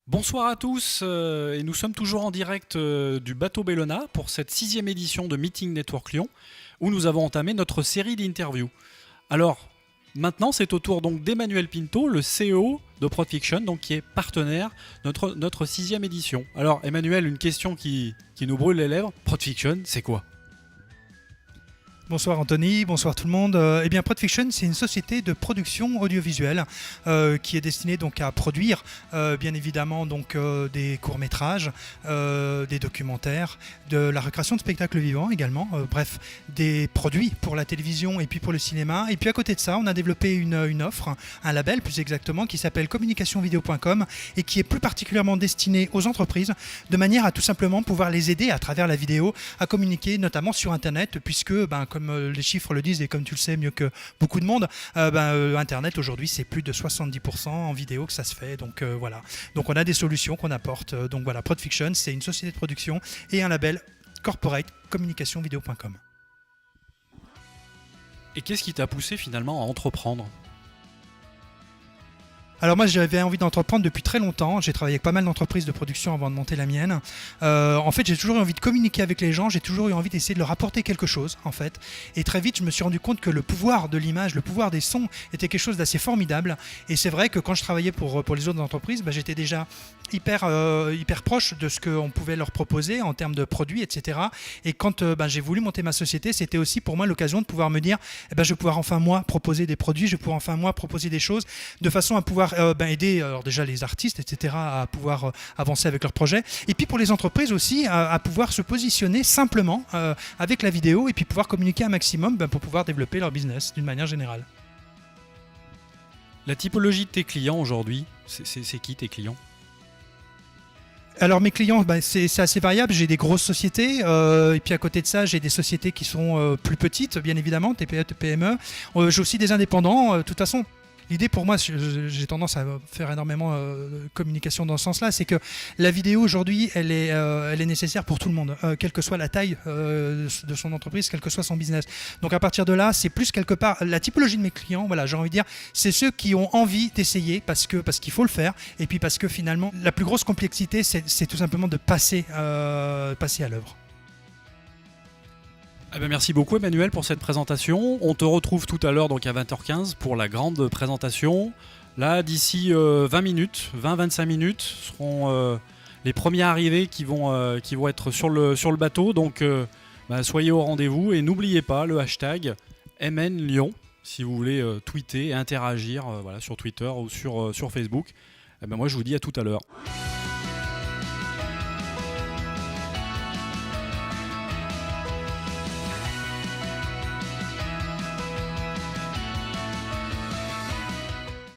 Bonsoir à tous, et nous sommes toujours en direct du bateau Bellona pour cette 6e édition de Meeting Network Lyon, où nous avons entamé notre série d'interviews. Alors, maintenant c'est au tour donc d'Emmanuel Pinto, le CEO de ProdFiction, donc qui est partenaire de notre 6e édition. Alors Emmanuel, une question qui nous brûle les lèvres, ProdFiction, c'est quoi ? Bonsoir Anthony, bonsoir tout le monde. Eh bien, ProdFiction, c'est une société de production audiovisuelle qui est destinée donc à produire, bien évidemment, donc des courts-métrages, des documentaires, de la recréation de spectacles vivants également. Bref, des produits pour la télévision et puis pour le cinéma. Et puis à côté de ça, on a développé une offre, un label plus exactement, qui s'appelle communicationvideo.com et qui est plus particulièrement destiné aux entreprises, de manière à tout simplement pouvoir les aider à travers la vidéo à communiquer, notamment sur Internet, puisque comme les chiffres le disent et comme tu le sais mieux que beaucoup de monde, Internet aujourd'hui c'est plus de 70% en vidéo que ça se fait. Donc voilà. Donc on a des solutions qu'on apporte. Donc voilà, ProdFiction, c'est une société de production et un label corporate communicationvideo.com. Et qu'est-ce qui t'a poussé finalement à entreprendre ? Alors moi j'avais envie d'entreprendre depuis très longtemps, j'ai travaillé avec pas mal d'entreprises de production avant de monter la mienne. En fait j'ai toujours eu envie de communiquer avec les gens, j'ai toujours eu envie d'essayer de leur apporter quelque chose en fait. Et très vite je me suis rendu compte que le pouvoir de l'image, le pouvoir des sons était quelque chose d'assez formidable. Et c'est vrai que quand je travaillais pour les autres entreprises, j'étais déjà hyper proche de ce qu'on pouvait leur proposer en termes de produits, etc. Et quand j'ai voulu monter ma société, c'était aussi pour moi l'occasion de pouvoir me dire je vais pouvoir enfin moi proposer des produits, je vais pouvoir enfin moi proposer des choses de façon à pouvoir aider alors déjà les artistes, etc., à pouvoir avancer avec leurs projets. Et puis pour les entreprises aussi, à pouvoir se positionner simplement avec la vidéo et puis pouvoir communiquer un maximum pour pouvoir développer leur business d'une manière générale. La typologie de tes clients aujourd'hui, c'est qui tes clients ? Alors mes clients, c'est assez variable. J'ai des grosses sociétés et puis à côté de ça, j'ai des sociétés qui sont plus petites, bien évidemment, TPE, PME. J'ai aussi des indépendants. De toute façon, l'idée pour moi, j'ai tendance à faire énormément de communication dans ce sens-là, c'est que la vidéo aujourd'hui, elle est nécessaire pour tout le monde, quelle que soit la taille de son entreprise, quel que soit son business. Donc à partir de là, c'est plus quelque part la typologie de mes clients. Voilà, j'ai envie de dire, c'est ceux qui ont envie d'essayer parce qu'il faut le faire, et puis parce que finalement, la plus grosse complexité, c'est tout simplement de passer à l'œuvre. Merci beaucoup Emmanuel pour cette présentation. On te retrouve tout à l'heure donc à 20h15 pour la grande présentation. Là d'ici 20-25 minutes seront les premiers arrivés qui vont être sur le bateau. Donc soyez au rendez-vous et n'oubliez pas le hashtag MNLyon si vous voulez tweeter et interagir sur Twitter ou sur Facebook. Moi je vous dis à tout à l'heure.